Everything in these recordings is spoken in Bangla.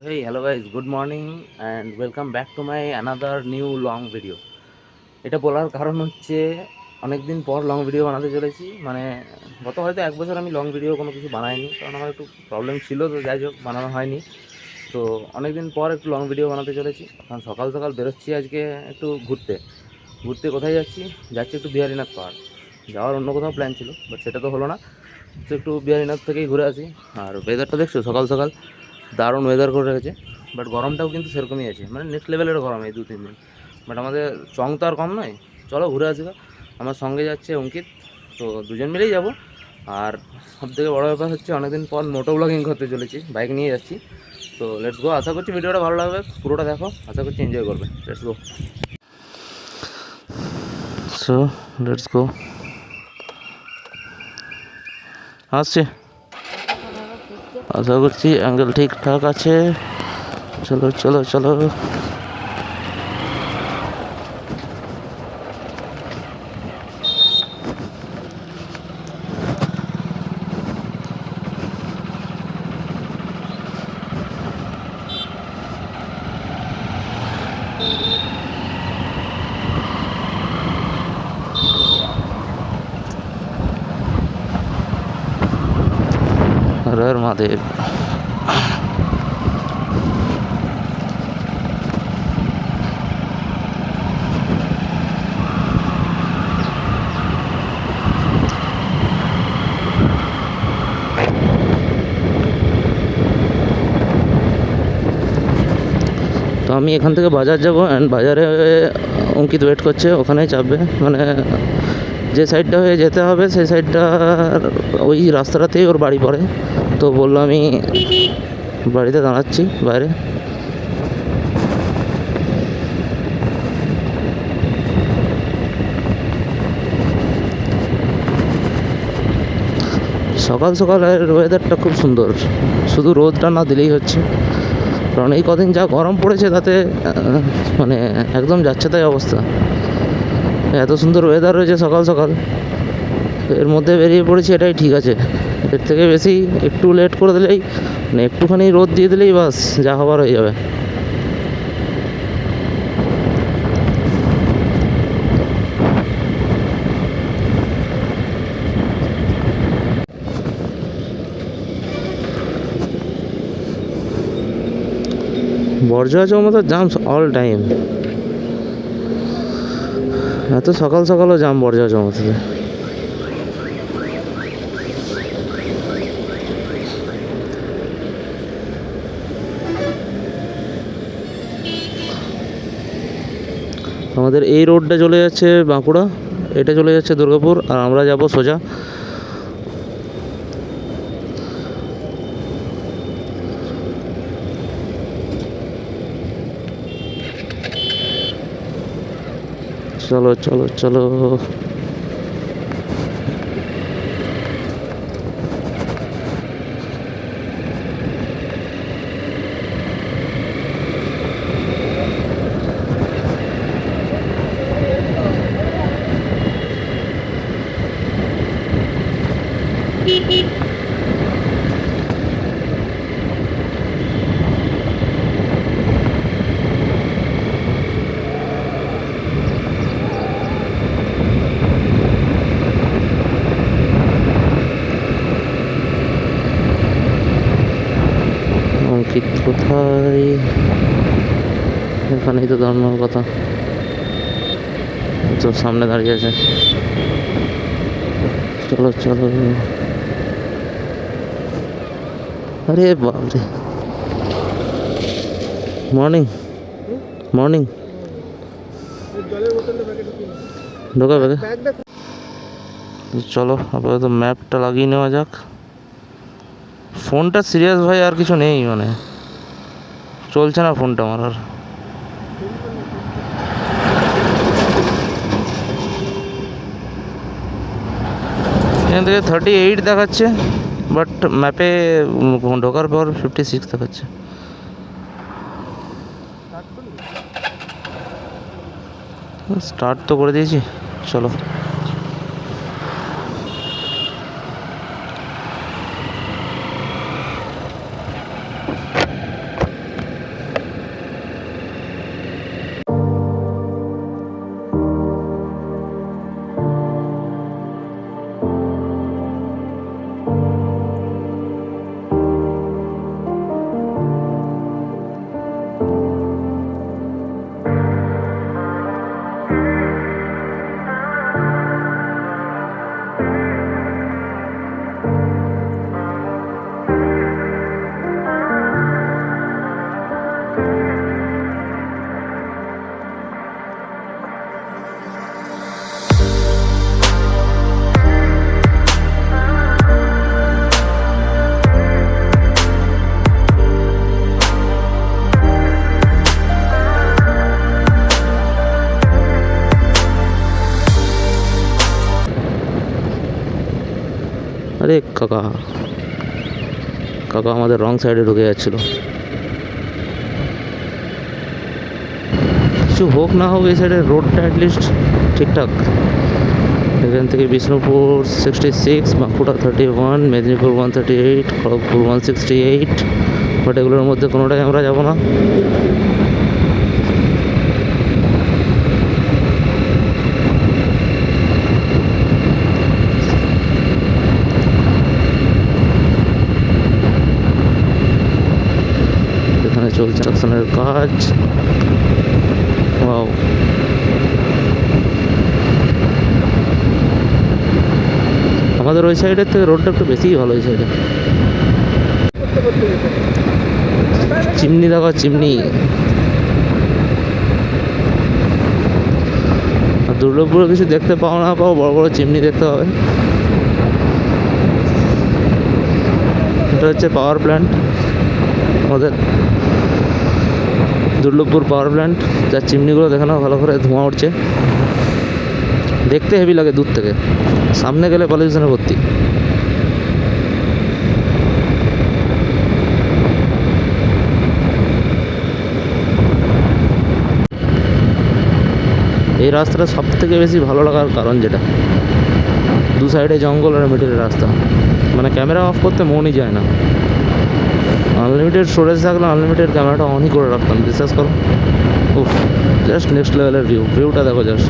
Hey, hello guys, good morning and welcome back to my another new long video. এটা বলার কারণ হচ্ছে অনেক দিন পর লং ভিডিও বানাতে চলেছি। গত হয়তো 1 বছর আমি লং ভিডিও কোনো কিছু বানাইনি, কারণ আমার একটু প্রবলেম ছিল, তো যাই হোক বানানো হয়নি। তো অনেক দিন পর একটু লং ভিডিও বানাতে চলেছি, কারণ সকাল সকাল বেরোচ্ছি আজকে একটু ঘুরতে। ঘুরতে কোথায় যাচ্ছি? যাচ্ছি একটু বিহারীনাথ পাহাড়। যাওয়ার অন্য কোথাও প্ল্যান ছিল, বাট সেটা তো হলো না। তো একটু বিহারীনাথ থেকেই ঘুরে আসি। আর ওয়েদারটা দেখছো, সকাল সকাল দারুণ ওয়েদার করে রেখেছে। বাট গরমটাও কিন্তু সেরকমই আছে, নেক্সট লেভেলের গরম এই 2-3 দিন। বাট আমাদের চং তো আর কম নয়, চলো ঘুরে আসি। আমার সঙ্গে যাচ্ছে অঙ্কিত, তো দুজন মিলেই যাব। আর সবথেকে বড়ো ব্যাপার হচ্ছে অনেকদিন পর মোটো ব্লগিং করতে চলেছি, বাইক নিয়ে যাচ্ছি। তো লেটস গো, আশা করছি ভিডিওটা ভালো লাগবে, পুরোটা দেখো, আশা করছি এনজয় করবে। Let's go. So let's go, আসছে, আশা করছি অ্যাঙ্গেল ঠিকঠাক আছে। চলো চলো চলো। হর হর মহাদেব। তো আমি এখান থেকে বাজার যাব, অ্যান্ড বাজারে অঙ্কিত ওয়েট করছে, ওখানে চাপবে। যে সাইডটা হয়ে যেতে হবে সেই সাইডটা, ওই রাস্তাটাতেই ওর বাড়ি পড়ে। তো বললো আমি বাড়িতে দাঁড়াচ্ছি বাইরে। সকাল সকালের ওয়েদারটা খুব সুন্দর, শুধু রোদটা না দিলেই হচ্ছে। কারণ এই কদিন যা গরম পড়েছে তাতে একদম যাচ্ছে তাই অবস্থা। এত সুন্দর ওয়েদার রয়েছে সকাল সকাল, এর মধ্যে বেরিয়ে পড়েছি, এটাই ঠিক আছে। এর থেকে বেশি একটু লেট করে দিলেই, একটুখানি রোদ দিয়ে দিলেই বাস যা হবার হয়ে যাবে। বর্জা চৌমাথার জাম অল টাইম, এত সকাল সকালও জাম বর্জা চৌমাথাতে। আমাদের এই রোডটা চলে যাচ্ছে বাঁকুড়া, এটা চলে যাচ্ছে দুর্গাপুর, আর আমরা যাব সোজা। চলো চলো চলো। অঙ্কিত কোথায়? এখানেই তো দাঁড়ানোর কথা, তো সামনে দাঁড়িয়ে আছে। চলো চলো। আরে বাপরে, মর্নিং মর্নিং। ঢোকা ব্যাগে। চলো আপাতত ম্যাপটা লাগিয়ে নেওয়া যাক। ফোনটা সিরিয়াস ভাই, আর কিছু নেই, চলছে না ফোনটা আমার আর। এখান থেকে 38 দেখাচ্ছে, বাট ম্যাপে ঢোকার পর 56 দেখাচ্ছে। স্টার্ট তো করে দিয়েছি, চলো। আরে কাকা কাকা আমাদের রং সাইডে ঢুকে যাচ্ছিল। কিছু হোক না হোক এই সাইডের রোডটা অ্যাটলিস্ট ঠিকঠাক। এখান থেকে বিষ্ণুপুর 66, বাঁকুড়া 31, মেদিনীপুর 138, খড়গপুর 168, বাট এগুলোর মধ্যে কোনোটাই আমরা যাব না। এখানে চলছে কনস্ট্রাকশনের কাজ। ওয়াও, আমাদের ওই সাইডের থেকে রোডটা একটু বেশিই ভালো। ওই সাইডে চিমনি দেখো, চিমনি। আর দুর্লভপুরে কিছু দেখতে পাও না পাও, বড় বড় চিমনি দেখতে হবে। এটা হচ্ছে পাওয়ার প্ল্যান্ট, আমাদের দুর্লভপুর পাওয়ার প্ল্যান্ট, যার চিমনিগুলো দেখে নাও ভালো করে, ধোঁয়া উঠছে, দেখতে হেভি লাগে দূর থেকে, সামনে গেলে পলিউশনে ভর্তি। এই রাস্তাটা সব থেকে বেশি ভালো লাগার কারণ যেটা, দু সাইডে জঙ্গল আর মিডিলের রাস্তা, মানে ক্যামেরা অফ করতে মনই যায় না। আনলিমিটেড স্টোরেজ থাকলে আনলিমিটেড ক্যামেরাটা অনই করে রাখতাম, বিশ্বাস করো। উফ, জাস্ট নেক্সট লেভেলের ভিউটা দেখো জাস্ট।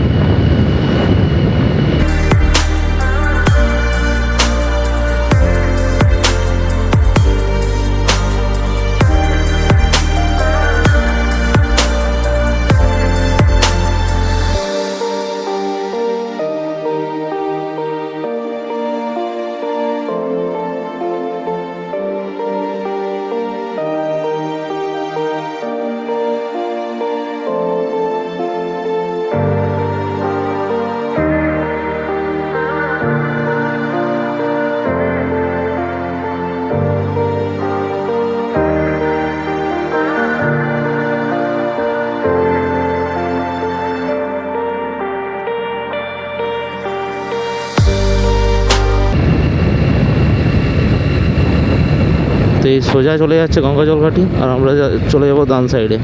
তো এই সোজা চলে যাচ্ছে গঙ্গা জলঘাটি, আর আমরা চলে যাবো ডান সাইডে।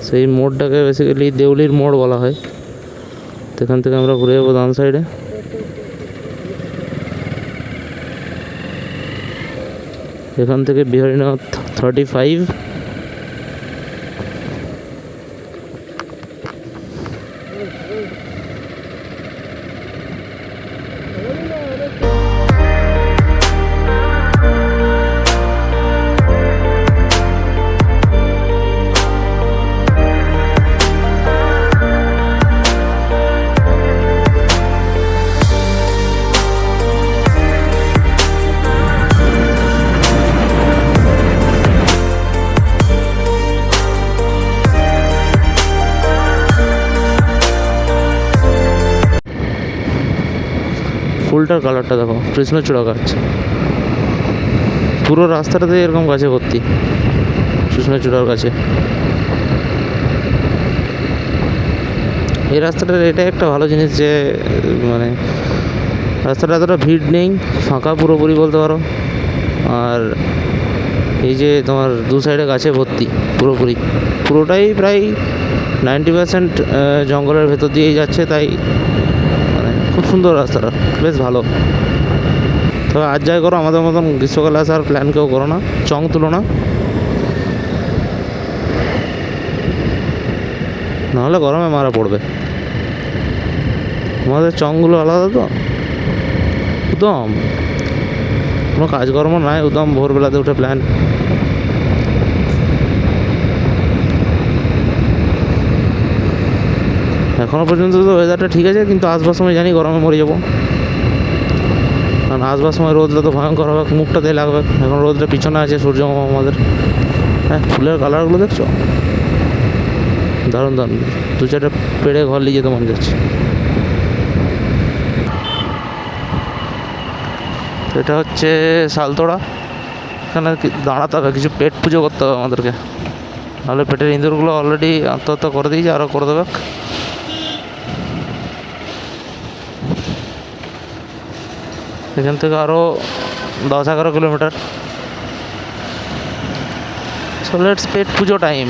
সেই মোড়টাকে বেসিক্যালি দেউলির মোড় বলা হয়। তো এখান থেকে আমরা ঘুরে যাবো ডান সাইডে। এখান থেকে বিহারীনাথ 35, ফুলটার কালারটা দেখো, কৃষ্ণচূড়া গাছ, পুরো রাস্তাটাতে এরকম গাছে ভর্তি, কৃষ্ণচূড়ার গাছে। এই রাস্তাটার এটাই একটা ভালো জিনিস যে মানে রাস্তাটা এতটা ভিড় নেই, ফাঁকা পুরোপুরি বলতে পারো। আর এই যে তোমার দু সাইডে গাছে ভর্তি, পুরোটাই প্রায় 90% জঙ্গলের ভেতর দিয়েই যাচ্ছে, তাই মানে খুব সুন্দর রাস্তাটা, বেশ ভালো। তবে আজ যাই করো, আমাদের মতন গ্রীষ্মকালে আসার প্ল্যান কেউ করো না, চং তুলো না, নাহলে গরমে মারা পড়বে। আমাদের চংগুলো আলাদা তো, একদম কোনো কাজকর্ম নাই, একদম ভোরবেলাতে উঠে প্ল্যান। এখনও পর্যন্ত তো ওয়েদারটা ঠিক আছে, কিন্তু আসবার সময় জানি গরমে মরে যাবো, কারণ আসবার সময় রোদটা তো ভয়ঙ্কর হবে, মুখটাতেই লাগবে। এখন রোদটা পিছনে আছে, সূর্যমামা আমাদের। হ্যাঁ, ফুলের কালারগুলো দেখছো, দারুণ দারুণ। দু চারটা পেড়ে ঘর নিয়ে যেতে মন যাচ্ছে। এটা হচ্ছে শালতোড়া, এখানে দাঁড়াতে হবে, কিছু পেট পুজো করতে হবে আমাদেরকে, নাহলে পেটের ইঁদুরগুলো অলরেডি আত্মহত্যা করে দিয়েছে, আরও করে দেবে। এখান থেকে আরও 10-11 kilometre. So let's pet Puja time.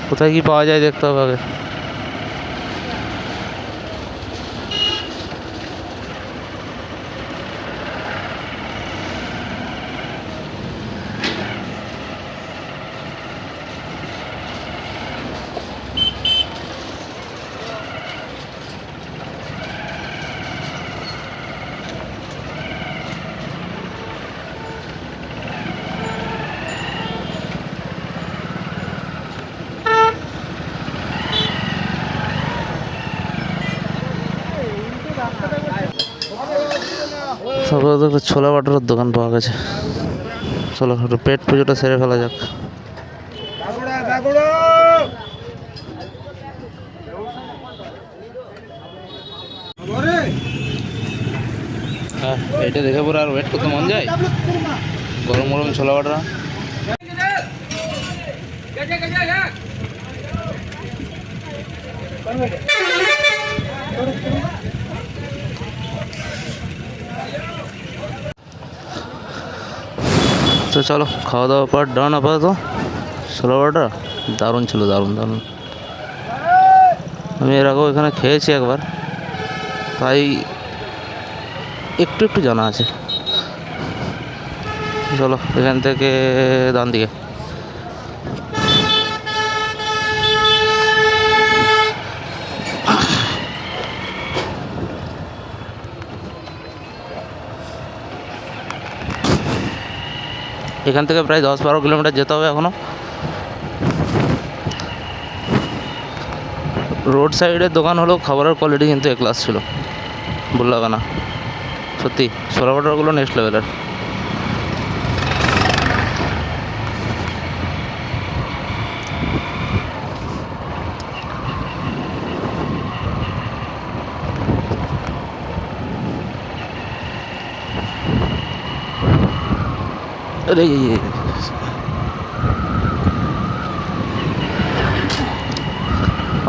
কোথায় কি পাওয়া যায় দেখতে হবে আগে। তারপরে তো একটা ছোলা বাটারের দোকান পাওয়া গেছে। চলো একটু পেট পুজোটা সেরে ফেলা যাক। হ্যাঁ, এটা দেখে পরে আর ওয়েট করতে মন যায়। গরম গরম ছোলা বাটা। তো চলো খাওয়া দাওয়া পর ডান। আপাতত ছোলা বাটা দারুণ ছিল, দারুণ দারুণ। আমি এর আগেও এখানে খেয়েছি একবার, তাই একটু একটু জানা আছে। চলো এখান থেকে ডান দিকে। এখান থেকে প্রায় 10-12 কিলোমিটার যেতে হবে এখনও। রোড সাইডের দোকান হলেও খাবারের কোয়ালিটি কিন্তু এ ক্লাস ছিল, বললাম না সত্যি। ছোলা বাটারগুলো নেক্সট লেভেলের। अरे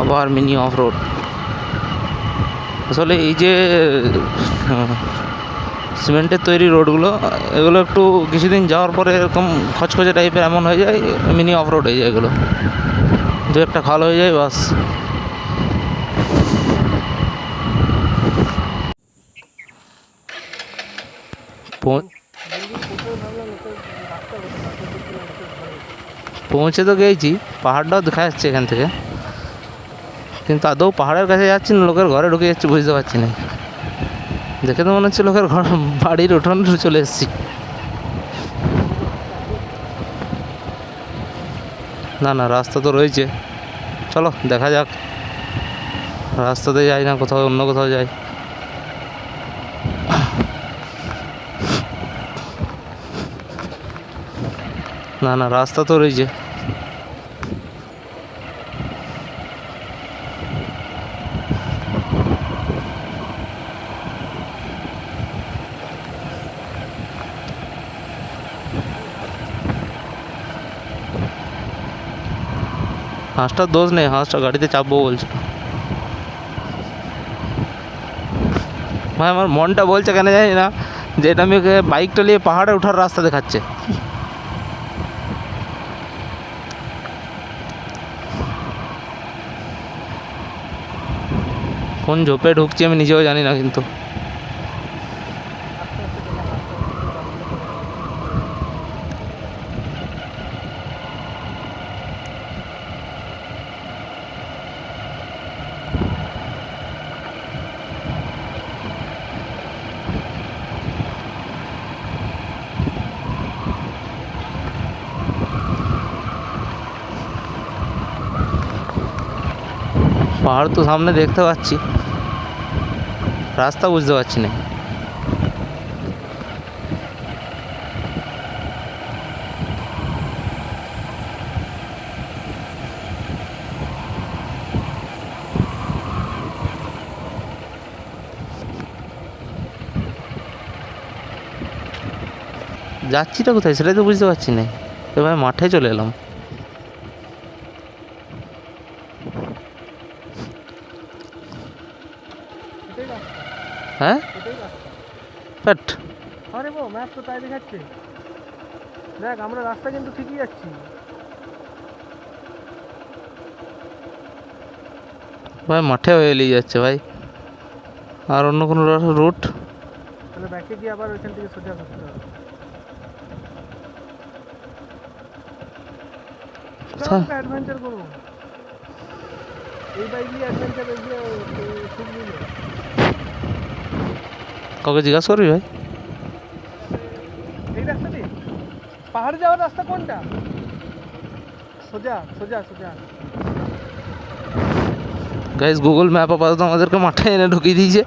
আবার মিনি অফ রোড। আসলে এই যে সিমেন্টের তৈরি রোডগুলো, এগুলো একটু কিছুদিন যাওয়ার পরে এরকম খচখচে টাইপের এমন হয়ে যায়, মিনি অফ রোড হয়ে যায় এগুলো। দু একটা খাল হয়ে যায় বাস। পৌঁছে তো গিয়েছি, পাহাড়টাও দেখা যাচ্ছে এখান থেকে, কিন্তু আদৌ পাহাড়ের কাছে যাচ্ছি না লোকের ঘরে ঢুকে যাচ্ছি বুঝতে পারছি না। দেখে তো মনে হচ্ছে লোকের ঘর, বাড়ির উঠোন চলে এসেছি। না না, রাস্তা তো রয়েছে, চলো দেখা যাক। রাস্তাতে যাই না কোথাও, অন্য কোথাও যাই। না না, রাস্তা তো রয়েছে। হাঁসটার দোষ নেই, হাঁসটা গাড়িতে চাপবো বলছিল। ভাই আমার মনটা বলছে কেন জানি না যে এটা আমি বাইকটা নিয়ে পাহাড়ে ওঠার রাস্তা দেখাচ্ছে। কোন ঝোপে ঢুকছি আমি নিজেও জানি না, কিন্তু পাহাড় তো সামনে দেখতে পাচ্ছি, রাস্তা বুঝতে পারছি না। যাচ্ছিটা কোথায় সেটাই তো বুঝতে পারছি না। এবার মাঠে চলে এলাম। হ্যাঁ এটাই রাস্তা। বাট আরে বো ম্যাপ তো তাই দেখাচ্ছে। দেখ আমরা রাস্তা কিন্তু ঠিকই যাচ্ছি। ভাই মাঠে হয়ে এলিয়ে যাচ্ছে ভাই, আর অন্য কোনো রুট? তাহলে ব্যাকে গিয়ে আবার ওইখান থেকে সোজা করতে হবে। চল অ্যাডভেঞ্চার করবো, এই বাইক নিয়ে অ্যাডভেঞ্চার গিয়ে শিখবি না। কাউকে জিজ্ঞাসা করবি ভাই? এই রাস্তা দিয়ে পাহাড়ে যাওয়ার রাস্তা কোনটা? সোজা সোজা সোজা। গাইস গুগল ম্যাপ আপাতত আমাদেরকে মাঠে এনে ঢুকিয়ে দিয়েছে।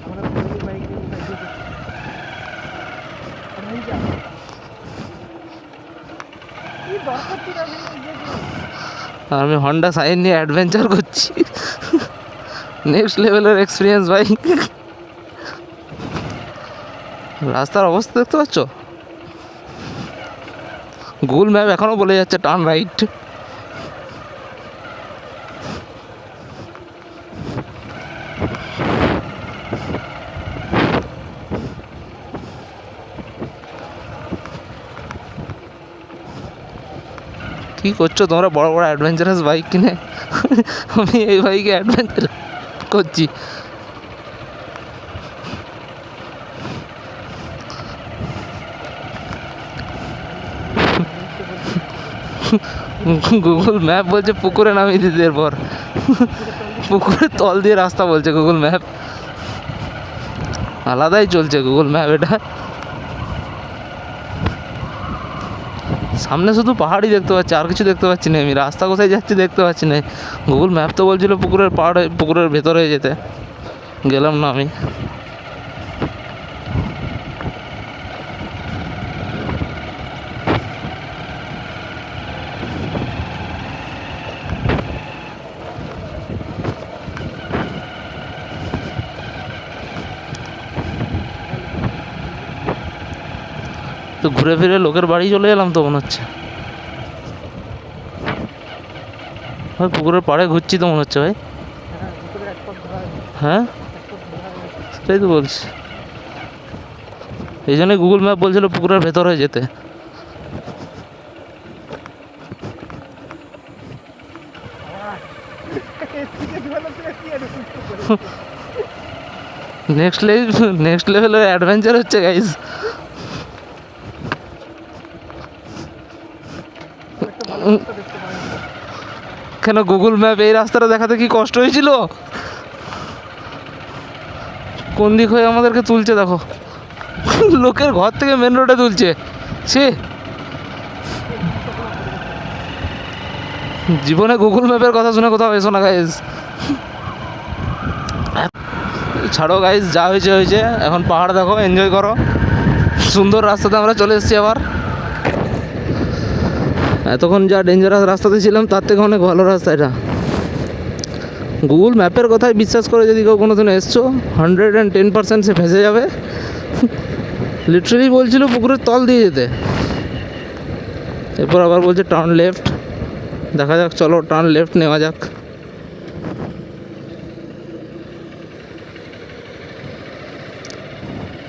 আমরা পুরো বাইক নিয়ে কোথায় যেতে? আর এই যা কি দরকার ছিল আমি আর আমি হন্ডা সাইন নিয়ে অ্যাডভেঞ্চার করছি। নেক্সট লেভেলের এক্সপিরিয়েন্স ভাই। রাস্তার অবস্থা দেখতে পাচ্ছ? গুগল ম্যাপ এখনও বলে যাচ্ছে টার্ন রাইট। কী করছো তোমরা বড় বড় অ্যাডভেঞ্চারাস বাইক কিনে? আমি এই বাইকে অ্যাডভেঞ্চার করছি। গুগল ম্যাপ বলছে পুকুরে নামিয়ে দিতে, এরপর পুকুরের তল দিয়ে রাস্তা বলছে গুগল ম্যাপ। আলাদাই চলছে গুগল ম্যাপ এটা। সামনে শুধু পাহাড়ই দেখতে পাচ্ছি, আর কিছু দেখতে পাচ্ছি না। আমি রাস্তা কোথায় যাচ্ছি দেখতে পাচ্ছি না। গুগল ম্যাপ তো বলছিল পুকুরের পাড়ে, পুকুরের ভেতরে যেতে, গেলাম না আমি। তো ঘুরে ফিরে লোকের বাড়ি চলে এলাম তো মনে হচ্ছে। ভাই পুকুরের পাড়ে ঘুরছি তো মনে হচ্ছে ভাই। হ্যাঁ ভিতরে এক পথ ধরা আছে, হ্যাঁ এক পথ ধরা আছে। সেটাই তো বলছি, এই জন্যই গুগল ম্যাপ বলছিল পুকুরের ভেতরে যেতে। এর থেকে ডেভেলপ করে কি আর নেক্সট লেভেলের অ্যাডভেঞ্চার হচ্ছে গাইজ। একটা ভালো রাস্তা দেখতে পাই না। কেন গুগল ম্যাপ এই রাস্তাটা দেখাতে কি কষ্ট হয়েছিল? কোন দিক হয়ে আমাদেরকে তুলছে দেখো। লোকের ঘর থেকে মেন রোডে তুলছে। সে জীবনে গুগল ম্যাপের কথা শুনে কোথাও এসো না গাইজ। ছাড়ো গাইজ, যা হয়েছে হয়েছে। এখন পাহাড় দেখো, এনজয় করো। সুন্দর রাস্তাতে আমরা চলে এসেছি আবার। এতক্ষণ যা ডেঞ্জারাস রাস্তাতে ছিলাম তার থেকে অনেক ভালো রাস্তা এটা। গুগল ম্যাপের কথায় বিশ্বাস করে যদি কেউ কোনো দিন এসছো, 110% সে ফেঁসে যাবে। লিটারেলি বলছিল পুকুরের তল দিয়ে যেতে, এরপর আবার বলছে টার্ন লেফট। দেখা যাক, চলো টার্ন লেফট নেওয়া যাক।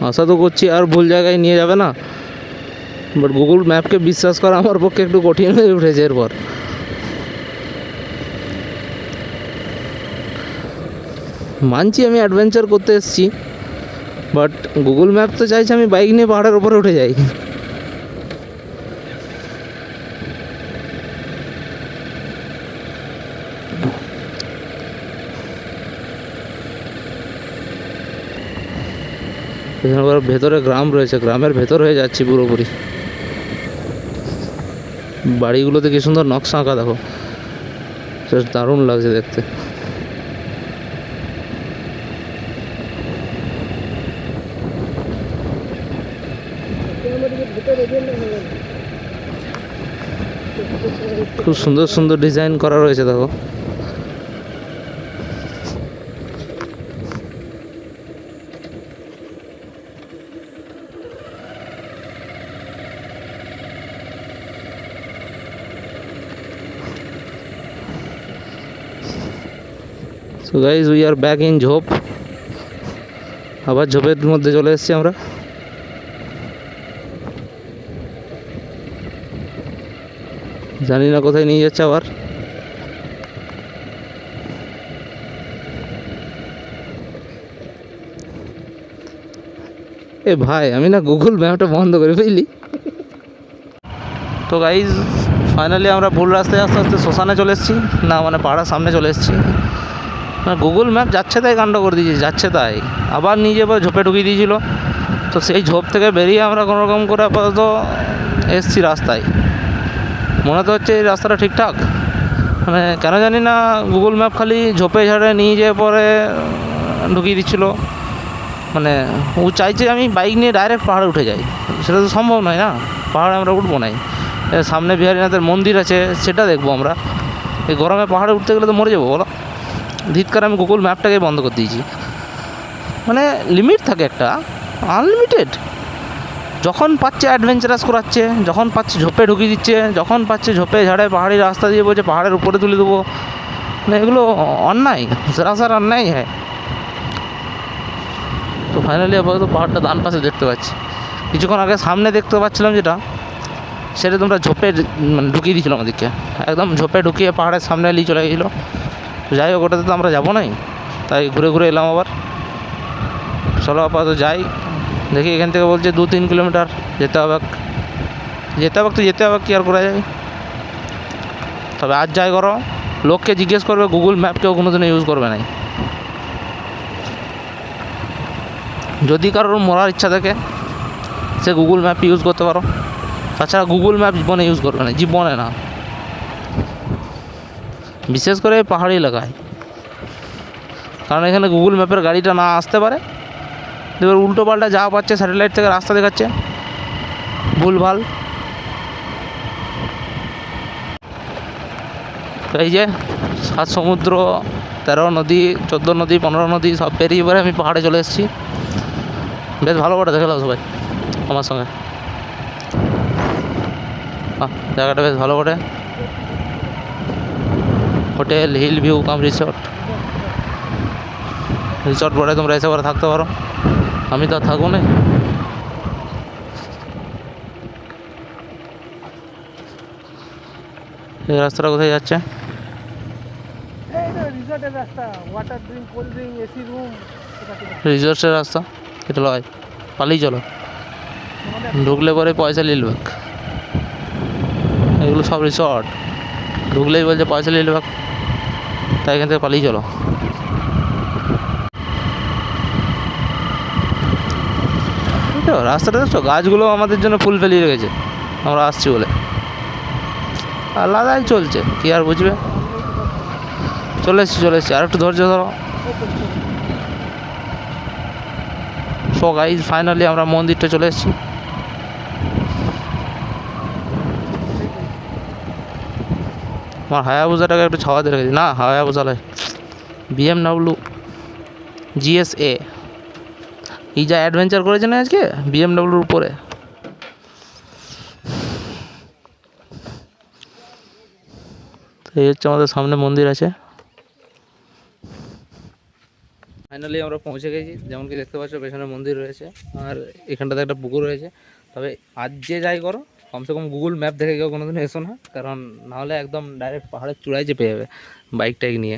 আশা তো করছি আর ভুল জায়গায় নিয়ে যাবে না, বাট গুগল ম্যাপকে বিশ্বাস করা আমার পক্ষে একটু কঠিন হয়ে উঠেছে এরপর। মানছি আমি অ্যাডভেঞ্চার করতে এসেছি, বাট গুগল ম্যাপ তো চাইছে আমি বাইক নিয়ে পাহাড়ের উপরে উঠে যাই। ভেতরে গ্রাম রয়েছে, গ্রামের ভেতর হয়ে যাচ্ছি পুরোপুরি। বাড়িগুলোতে কি সুন্দর নকশা আঁকা দেখো, জাস্ট দারুণ লাগছে দেখতে। খুব সুন্দর সুন্দর ডিজাইন করা রয়েছে দেখো। তো guys we are back in ঝোপ, আবার ঝোপের মধ্যে চলে এসেছি আমরা। জানি না কোথায় নিয়ে যাচ্ছে আবার। এ ভাই আমি না গুগল ম্যাপটা বন্ধ করে ফেললি। তো গাইজ ফাইনালি আমরা ভুল রাস্তায় আস্তে আস্তে শ্মশানে চলে এসেছি, না মানে পাহাড়ের সামনে চলে এসেছি। মানে গুগল ম্যাপ যাচ্ছে তাই কাণ্ড করে দিয়েছি, যাচ্ছে তাই আবার নিজে এবার ঝোপে ঢুকিয়ে দিয়েছিল। তো সেই ঝোপ থেকে বেরিয়ে আমরা কোনোরকম করে আপাতত এসেছি রাস্তায়। মনে তো হচ্ছে এই রাস্তাটা ঠিকঠাক, মানে কেন জানি না গুগল ম্যাপ খালি ঝোপে ঝাড়ে নিয়ে যেয়ে পরে ঢুকিয়ে দিচ্ছিলো। মানে ও চাইছে আমি বাইক নিয়ে ডাইরেক্ট পাহাড়ে উঠে যাই, সেটা তো সম্ভব নয় না, পাহাড়ে আমরা উঠবো নাই। সামনে বিহারীনাথের মন্দির আছে, সেটা দেখবো আমরা। এই গরমে পাহাড়ে উঠতে গেলে তো মরে যাবো বলো। ধিৎকার আমি গুগল ম্যাপটাকে বন্ধ করে দিয়েছি। মানে লিমিট থাকে একটা, আনলিমিটেড। যখন পাচ্ছে অ্যাডভেঞ্চারাস করাচ্ছে, যখন পাচ্ছে ঝোপে ঢুকিয়ে দিচ্ছে, যখন পাচ্ছে ঝোপে ঝাড়ে পাহাড়ি রাস্তা দিয়ে বলছে পাহাড়ের উপরে তুলে দেবো। মানে এগুলো অন্যায়, সরাসরি অন্যায় হ্যাঁ। তো ফাইনালি আপাতত পাহাড়টা ডান পাশে দেখতে পাচ্ছি। কিছুক্ষণ আগে সামনে দেখতে পাচ্ছিলাম যেটা, সেটা তোমরা ঝোপে মানে ঢুকিয়ে দিয়েছিল আমাদেরকে, একদম ঝোপে ঢুকিয়ে পাহাড়ের সামনে নিয়ে চলে গেছিলো। যাই হোক, ওটাতে তো আমরা যাবো নাই, তাই ঘুরে ঘুরে এলাম আবার। চলো আপাতত যাই, দেখি। এখান থেকে বলছে 2-3 কিলোমিটার যেতে হবে, তো যেতে হবে, কি আর করা যায়। তবে আজ যাই করো, লোককে জিজ্ঞেস করবে, গুগল ম্যাপ কেউ কোনো দিনও ইউজ করবে না। যদি কারোর মরার ইচ্ছা থাকে সে গুগল ম্যাপ ইউজ করতে পারো, তাছাড়া গুগল ম্যাপ জীবনে ইউজ করবে না, জীবনে না। বিশেষ করে পাহাড়ি এলাকায়, কারণ এখানে গুগল ম্যাপের গাড়িটা না আসতে পারে। এবার উল্টো পাল্টা যা পাচ্ছে স্যাটেলাইট থেকে রাস্তা দেখাচ্ছে ভুলভাল। এই যে 7 সমুদ্র, 13 নদী, 14 নদী, 15 নদী সব পেরিয়ে পরে আমি পাহাড়ে চলে এসেছি। বেশ ভালো করে দেখে নাও সবাই আমার সঙ্গে। জায়গাটা বেশ ভালো করে, হোটেল হিল ভিউ কাম রিসর্ট পরে তোমরা এসে পরে থাকতে পারো, আমি তো আর থাকবো না। এই রাস্তাটা কোথায় যাচ্ছে? রিসর্টের রাস্তা, water drink, cold drink, AC room. রিসর্টের রাস্তা এটা লয়, পালিয়ে চলো। ঢুকলে পরে পয়সা নিলবে, এগুলো সব রিসর্ট। ঢুকলেই বলছে পয়সা নিলবে, তাই এখান থেকে পালিয়ে চলো। রাস্তাটা দেখছো, গাছগুলো আমাদের জন্য ফুল ফেলিয়ে রেখেছে আমরা আসছি বলে। আলাদাই চলছে, কি আর বুঝবে। চলে এসছি, আর একটু ধৈর্য ধরো। সো গাইজ ফাইনালি আমরা মন্দিরটা চলে এসেছি। আমার হায়াবুসাটাকে একটু ছাওয়াতে রেখেছি, না হায়াবুসা নয়, BMW GSA। এই যা অ্যাডভেঞ্চার করেছে না আজকে BMWর উপরে। এই হচ্ছে আমাদের সামনে মন্দির আছে। ফাইনালি আমরা পৌঁছে গেছি, যেমন কি দেখতে পাচ্ছ পেছনে মন্দির রয়েছে, আর এখানটাতে একটা পুকুর রয়েছে। তবে আজ যে যাই করো, কমসে কম গুগল ম্যাপ দেখে কেউ কোনোদিন এসো না, কারণ নাহলে একদম ডাইরেক্ট পাহাড়ের চূড়ায় চেপে যাবে বাইক টাইক নিয়ে।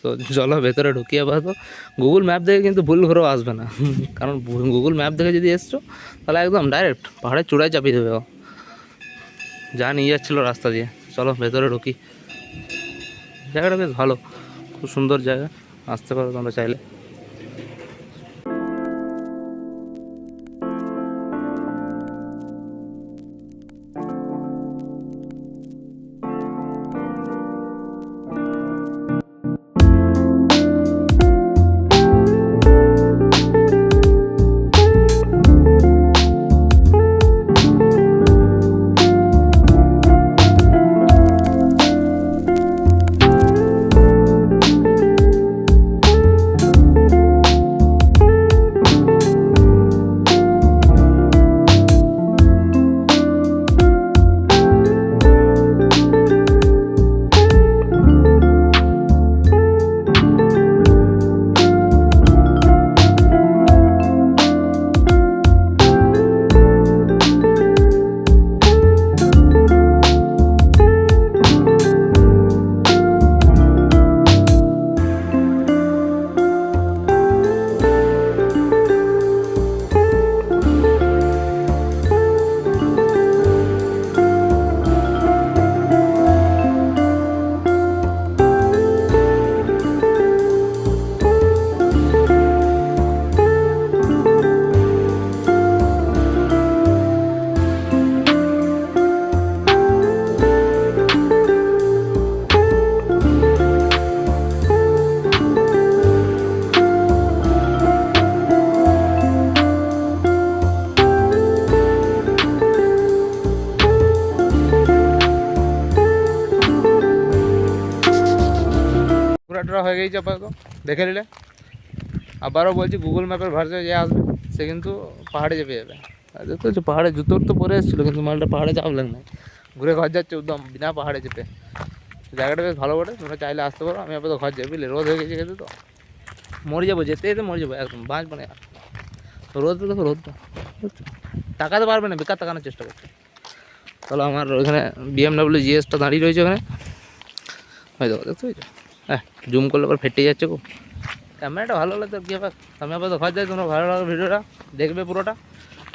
তো চলো ভেতরে ঢুকিয়ে পাবো। গুগল ম্যাপ দেখে কিন্তু ভুল ঘুরেও আসবে না, কারণ গুগল ম্যাপ দেখে যদি এসছো তাহলে একদম ডাইরেক্ট পাহাড়ের চূড়ায় চাপিয়ে দেবে যা নিয়ে যাচ্ছিলো রাস্তা দিয়ে। চলো ভেতরে ঢুকি, জায়গাটা বেশ ভালো, খুব সুন্দর জায়গা, আসতে পারো তোমরা চাইলে। ভাড়া হয়ে গেছে আপাতত, দেখে নিলে। আবারও বলছি গুগল ম্যাপের ভার্সনে যে আসবে সে কিন্তু পাহাড়ে চেপে যাবে। আর দেখতে হচ্ছে পাহাড়ে জুতোর তো পরে এসেছিলো, কিন্তু মালটা পাহাড়ে চাপলেন না, ঘুরে ঘর যাচ্ছে একদম বিনা পাহাড়ে চেপে। জায়গাটা বেশ ভালো বটে, তোমরা চাইলে আসতে পারো। আমি আপাতত ঘর যাই, বুঝলে রোদ হয়ে গেছে খেতে, তো মরে যাবো যেতে যেতে মরে যাবো একদম, বাঁচবো না আর। রোদ দেখো রোদটা, তাকাতে পারবে না, বেকার তাকানোর চেষ্টা করছে। তাহলে আমার ওইখানে BMW GS টা দাঁড়িয়ে রয়েছে ওখানে, হয়ে যাবো দেখতে পেয়েছো? হ্যাঁ, জুম করলে আবার ফেটে যাচ্ছে গো ক্যামেরাটা। ভালো লাগতো কি আবার, আমি আপাতত ঘর যাই। তোমরা ভালো লাগবে ভিডিওটা দেখবে পুরোটা,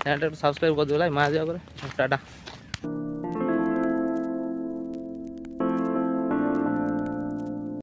চ্যানেলটা একটু সাবস্ক্রাইব করে দেবে, লাইক মারা দেওয়া করে। টাটা।